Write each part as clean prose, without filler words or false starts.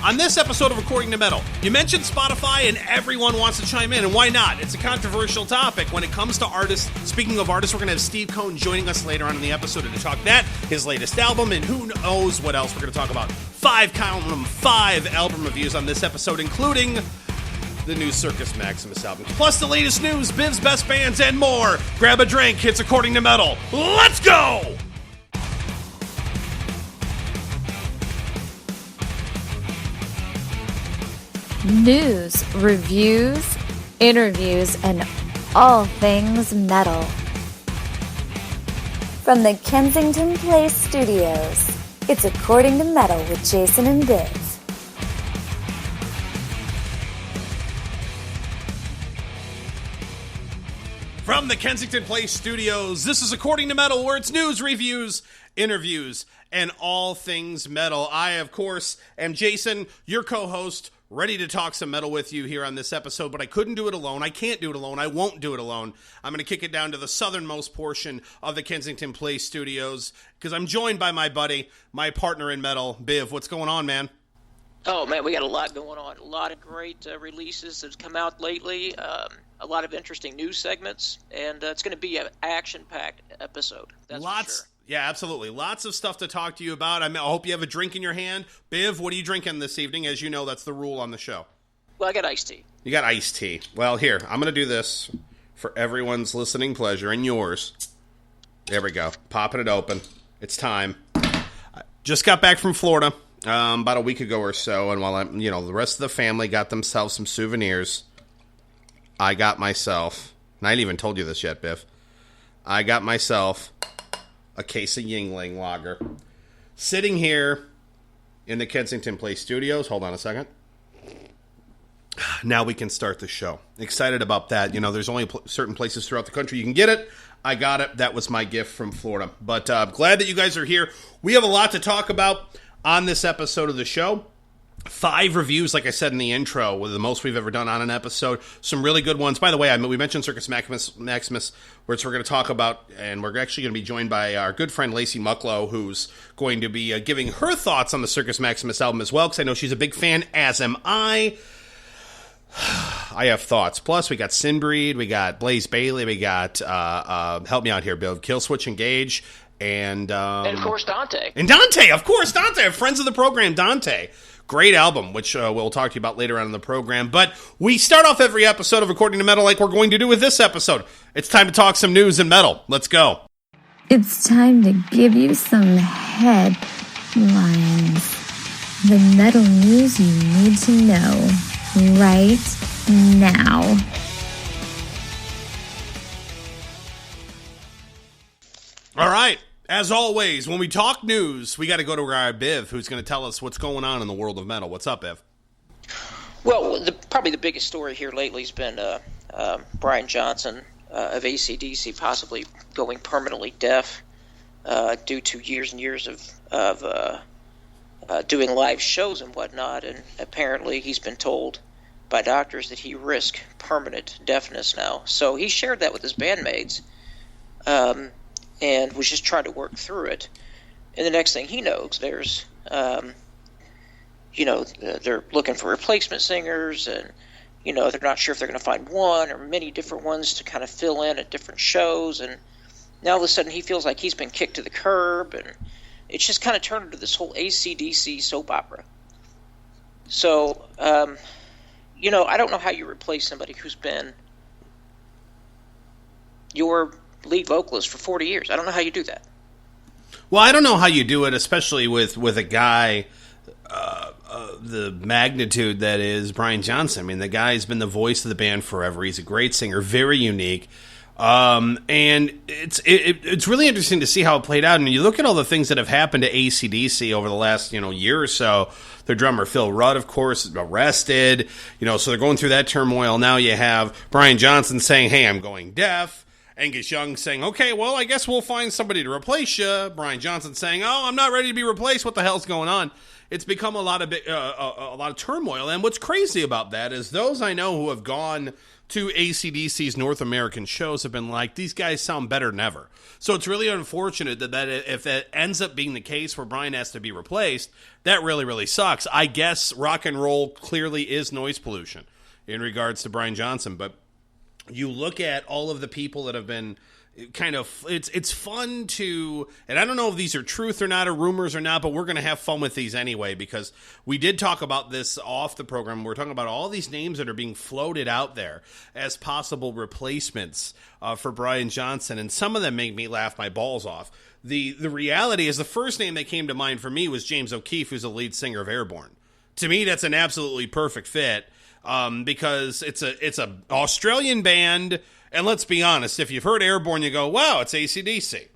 On this episode of According to Metal, you mentioned Spotify and everyone wants to chime in, and why not? It's a controversial topic when it comes to artists. Speaking of artists, we're going to have Steve Cohn joining us later on in the episode to talk that, his latest album, and who knows what else we're going to talk about. Five album reviews on this episode, including the new Circus Maximus album, plus the latest news, Biv's best bands, and more. Grab a drink, it's According to Metal. Let's go! News, reviews, interviews, and all things metal. From the Kensington Place Studios, it's According to Metal with Jason and Biv. From the Kensington Place Studios, this is According to Metal, where it's news, reviews, interviews, and all things metal. I, of course, am Jason, your co-host, ready to talk some metal with you here on this episode, but I couldn't do it alone. I can't do it alone. I won't do it alone. I'm going to kick it down to the southernmost portion of the Kensington Place Studios, because I'm joined by my buddy, my partner in metal, Biv. What's going on, man? Oh, man, we got a lot going on. A lot of great releases that have come out lately. A lot of interesting news segments, and it's going to be an action-packed episode. That's for sure. Yeah, absolutely. Lots of stuff to talk to you about. I hope you have a drink in your hand. Biv, what are you drinking this evening? As you know, that's the rule on the show. Well, I got iced tea. You got iced tea. Well, here, I'm going to do this for everyone's listening pleasure and yours. There we go. Popping it open. It's time. I just got back from Florida about a week ago or so, and while the rest of the family got themselves some souvenirs, I got myself, and I ain't even told you this yet, Biff, I got myself a case of Yingling lager. Sitting here in the Kensington Place Studios. Hold on a second. Now we can start the show. Excited about that. There's only certain places throughout the country you can get it. I got it. That was my gift from Florida. But glad that you guys are here. We have a lot to talk about on this episode of the show. 5 reviews, like I said in the intro, were the most we've ever done on an episode. Some really good ones. By the way, we mentioned Circus Maximus, which we're going to talk about, and we're actually going to be joined by our good friend Lacy Mucklow, who's going to be giving her thoughts on the Circus Maximus album as well, because I know she's a big fan, as am I. I have thoughts. Plus, we got Sinbreed, we got Blaze Bayley, we got, help me out here, Bill, Killswitch Engage, and of course, Dante. And Dante, of course, Dante, friends of the program, Dante. Great album, which we'll talk to you about later on in the program. But we start off every episode of According to Metal like we're going to do with this episode. It's time to talk some news and metal. Let's go. It's time to give you some headlines. The metal news you need to know right now. All right. As always, when we talk news, we got to go to our Biv, who's going to tell us what's going on in the world of metal. What's up, Biv? Well, probably the biggest story here lately has been Brian Johnson of AC/DC possibly going permanently deaf due to years and years of doing live shows and whatnot. And apparently he's been told by doctors that he risks permanent deafness now. So he shared that with his bandmates. And was just trying to work through it. And the next thing he knows, there's, they're looking for replacement singers, and, they're not sure if they're going to find one or many different ones to kind of fill in at different shows. And now all of a sudden he feels like he's been kicked to the curb, and it's just kind of turned into this whole AC/DC soap opera. So, I don't know how you replace somebody who's been your lead vocalist for 40 years. I don't know how you do that. Well, I don't know how you do it, especially with a guy the magnitude that is Brian Johnson. I mean, the guy's been the voice of the band forever. He's a great singer, very unique. And it's really interesting to see how it played out. And you look at all the things that have happened to AC/DC over the last year or so. Their drummer Phil Rudd, of course, arrested. So they're going through that turmoil. Now you have Brian Johnson saying, "Hey, I'm going deaf." Angus Young saying, "Okay, well, I guess we'll find somebody to replace you." Brian Johnson saying, "Oh, I'm not ready to be replaced. What the hell's going on?" it's become a lot of turmoil. And what's crazy about that is those I know who have gone to AC/DC's North American shows have been like, these guys sound better than ever. So it's really unfortunate that if that ends up being the case where Brian has to be replaced, that really, really sucks. I guess rock and roll clearly is noise pollution in regards to Brian Johnson, but you look at all of the people that have been kind of, it's fun to, and I don't know if these are truth or not, or rumors or not, but we're going to have fun with these anyway, because we did talk about this off the program. We're talking about all these names that are being floated out there as possible replacements for Brian Johnson, and some of them make me laugh my balls off. The reality is the first name that came to mind for me was James O'Keefe, who's the lead singer of Airborne. To me, that's an absolutely perfect fit, because it's a Australian band. And let's be honest, if you've heard Airborne, you go, wow, it's AC/DC.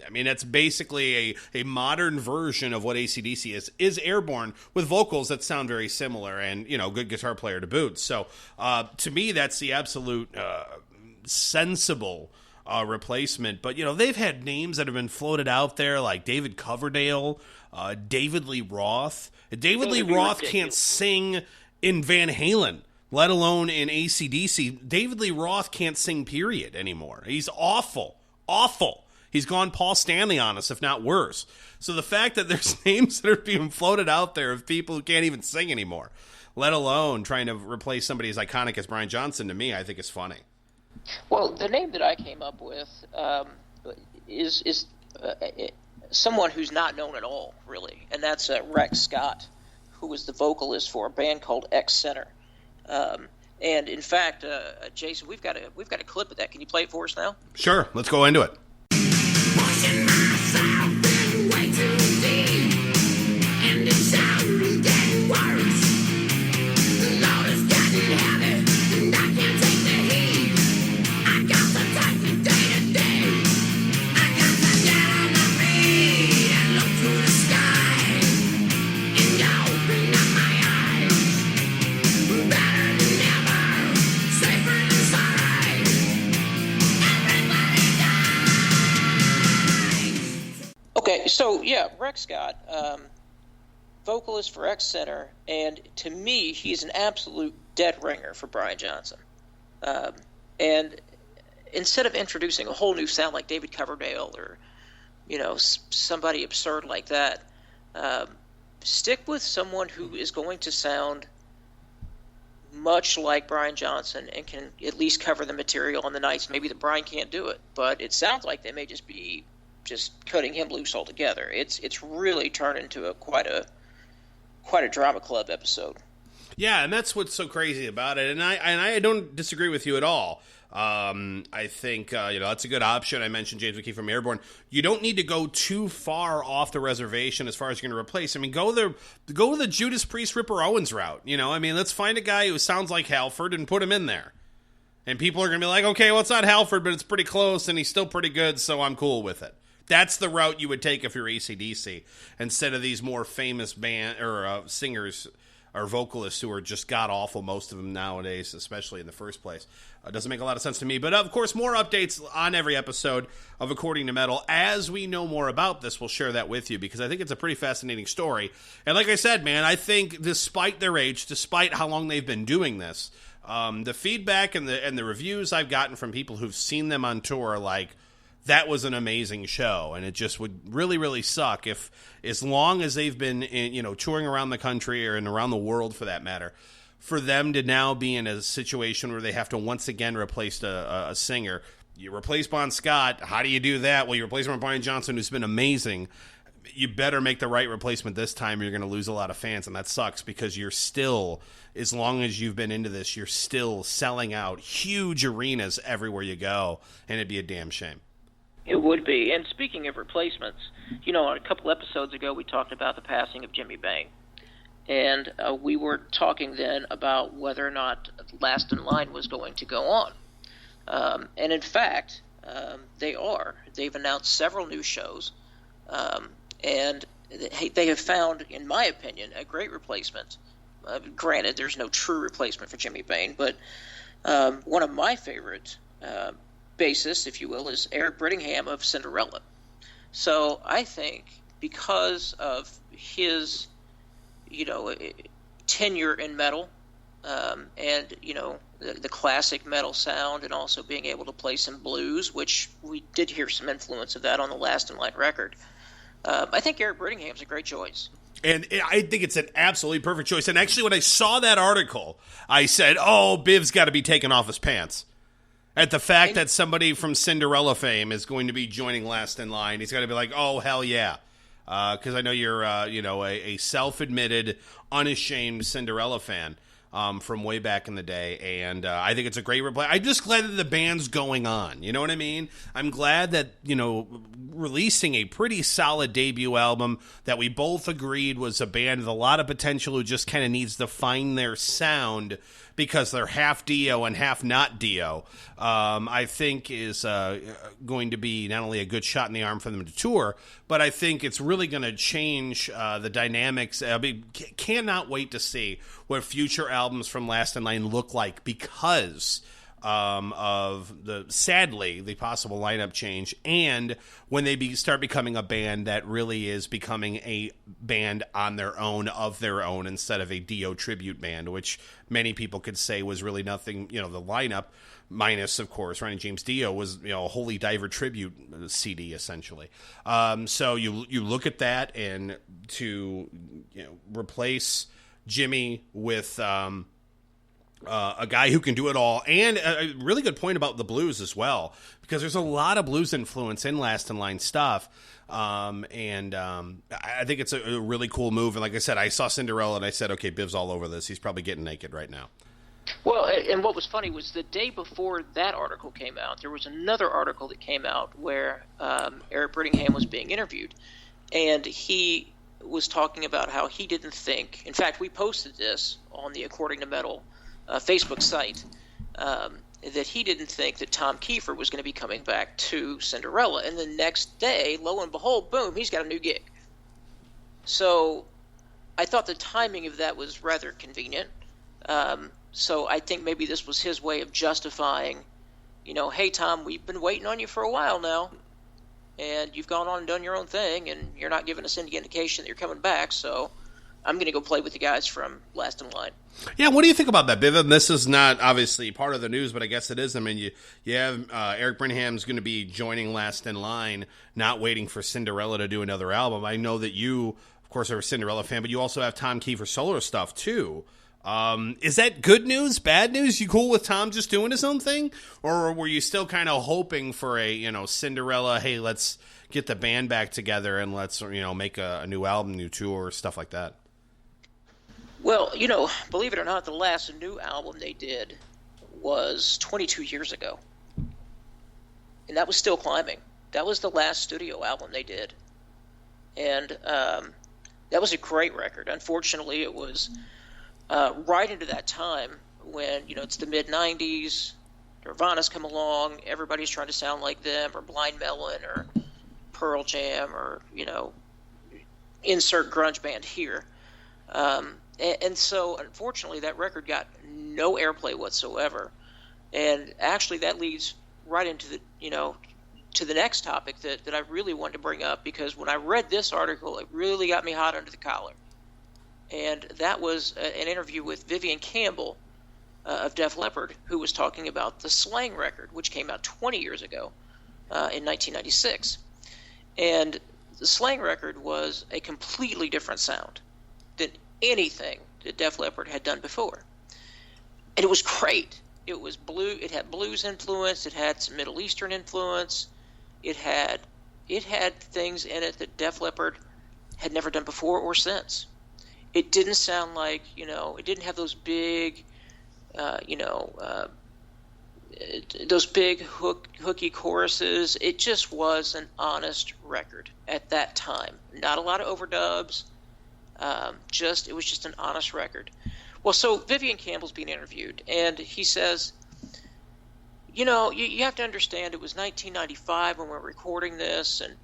I mean, that's basically a modern version of what AC/DC is Airborne, with vocals that sound very similar and, good guitar player to boot. So to me, that's the absolute sensible replacement. But, they've had names that have been floated out there like David Coverdale, David Lee Roth. David Lee Roth can't sing in Van Halen, let alone in AC/DC. David Lee Roth can't sing, period, anymore. He's awful. He's gone Paul Stanley on us, if not worse. So the fact that there's names that are being floated out there of people who can't even sing anymore, let alone trying to replace somebody as iconic as Brian Johnson, to me, I think is funny. Well, the name that I came up with is someone who's not known at all, really, and that's Rex Scott, who was the vocalist for a band called X Center. And in fact, Jason, we've got a clip of that. Can you play it for us now? Sure. Let's go into it. Pushing myself in way too deep, and it's only getting worse. The load is getting heavy, and I can't take the heat. I got to take it day to day. I got to get on my feet and look to the sky, and open up my eyes. Better than ever, safer than sorry. Everybody dies. Okay, so yeah, Rex Scott, vocalist for X Center, and to me, he's an absolute dead ringer for Brian Johnson. And instead of introducing a whole new sound like David Coverdale or, somebody absurd like that, stick with someone who is going to sound much like Brian Johnson and can at least cover the material on the nights maybe that Brian can't do it. But it sounds like they may just be cutting him loose altogether. It's really turned into quite a drama club episode. Yeah, and that's what's so crazy about it. And I don't disagree with you at all. I think that's a good option. I mentioned James O'Keefe from Airborne. You don't need to go too far off the reservation as far as you're going to replace. I mean, go the Judas Priest Ripper Owens route. Let's find a guy who sounds like Halford and put him in there. And people are going to be like, okay, well, it's not Halford, but it's pretty close, and he's still pretty good, so I'm cool with it. That's the route you would take if you're AC/DC, instead of these more famous band or singers or vocalists who are just god-awful, most of them nowadays, especially in the first place. Doesn't make a lot of sense to me. But, of course, more updates on every episode of According to Metal. As we know more about this, we'll share that with you, because I think it's a pretty fascinating story. And like I said, man, I think despite their age, despite how long they've been doing this, the feedback and the reviews I've gotten from people who've seen them on tour are like, that was an amazing show, and it just would really, really suck if, as long as they've been touring around the country or around the world for that matter, for them to now be in a situation where they have to once again replace a singer. You replace Bon Scott, how do you do that? Well, you replace him with Brian Johnson, who's been amazing. You better make the right replacement this time, or you're going to lose a lot of fans, and that sucks, because you're still, as long as you've been into this, you're still selling out huge arenas everywhere you go, and it'd be a damn shame. It would be. And speaking of replacements, a couple episodes ago we talked about the passing of Jimmy Bain. And we were talking then about whether or not Last in Line was going to go on. And in fact, they are. They've announced several new shows. And they have found, in my opinion, a great replacement. Granted, there's no true replacement for Jimmy Bain, but one of my favorite bassist, if you will, is Eric Brittingham of Cinderella. So I think because of his tenure in metal, and the classic metal sound, and also being able to play some blues, which we did hear some influence of that on the Last in Line record. I think Eric Brittingham's a great choice. And I think it's an absolutely perfect choice. And actually, when I saw that article, I said, oh, Biv's got to be taking off his pants. At the fact that somebody from Cinderella fame is going to be joining Last in Line, he's got to be like, oh, hell yeah. Because I know you're, a self-admitted, unashamed Cinderella fan from way back in the day. And I think it's a great replay. I'm just glad that the band's going on. You know what I mean? I'm glad that, releasing a pretty solid debut album that we both agreed was a band with a lot of potential who just kind of needs to find their sound because they're half Dio and half not Dio, I think is going to be not only a good shot in the arm for them to tour, but I think it's really going to change the dynamics. Cannot wait to see what future albums from Last in Line look like because of sadly the possible lineup change, and when they start becoming a band that really is becoming a band on their own, of their own, instead of a Dio tribute band, which many people could say was really nothing. The lineup, minus of course Ronnie James Dio, was a Holy Diver tribute CD essentially. So you look at that, and to replace Jimmy with a guy who can do it all, and a really good point about the blues as well, because there's a lot of blues influence in Last in Line stuff, and I think it's a really cool move. And like I said, I saw Cinderella and I said, okay, Biv's all over this. He's probably getting naked right now. Well, and what was funny was the day before that article came out, there was another article that came out where Eric Brittingham was being interviewed, and he was talking about how he didn't think, in fact, we posted this on the According to Metal Facebook site, that he didn't think that Tom Kiefer was going to be coming back to Cinderella. And the next day, lo and behold, boom, he's got a new gig. So I thought the timing of that was rather convenient. So I think maybe this was his way of justifying, hey, Tom, we've been waiting on you for a while now, and you've gone on and done your own thing, and you're not giving us any indication that you're coming back, so I'm going to go play with the guys from Last in Line. Yeah, what do you think about that, Biv? And this is not obviously part of the news, but I guess it is. I mean, you have Eric Brittingham's going to be joining Last in Line, not waiting for Cinderella to do another album. I know that you, of course, are a Cinderella fan, but you also have Tom Kiefer solo stuff, too. Is that good news, bad news? You cool with Tom just doing his own thing? Or were you still kind of hoping for a, Cinderella, hey, let's get the band back together and let's, make a new album, new tour, stuff like that? Well, believe it or not, the last new album they did was 22 years ago. And that was Still Climbing. That was the last studio album they did. And that was a great record. Unfortunately, it was right into that time when, it's the mid-'90s, Nirvana's come along, everybody's trying to sound like them, or Blind Melon, or Pearl Jam, or, insert grunge band here. And so, unfortunately, that record got no airplay whatsoever. And actually, that leads right into the, to the next topic that I really wanted to bring up, because when I read this article, it really got me hot under the collar. And that was an interview with Vivian Campbell of Def Leppard, who was talking about the Slang record, which came out 20 years ago in 1996. And the Slang record was a completely different sound than anything that Def Leppard had done before. And it was great. It was it had blues influence, it had some Middle Eastern influence, it had things in it that Def Leppard had never done before or since. It didn't sound like, it didn't have those big, those big hooky choruses. It just was an honest record at that time. Not a lot of overdubs. It was just an honest record. Well, so Vivian Campbell's being interviewed, and he says, you have to understand it was 1995 when we were recording this, and,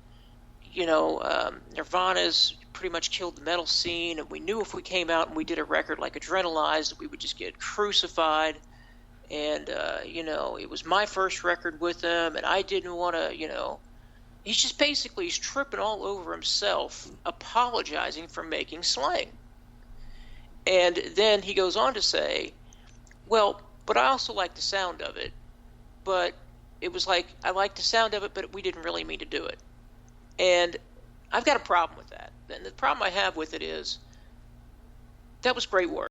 Nirvana's pretty much killed the metal scene, and we knew if we came out and we did a record like Adrenalized that we would just get crucified, and, it was my first record with them, and I didn't want to, he's just basically tripping all over himself, apologizing for making Slang. And then he goes on to say, well, but I also like the sound of it. But it was like, I like the sound of it, but we didn't really mean to do it. And I've got a problem with that. And the problem I have with it is, that was great work.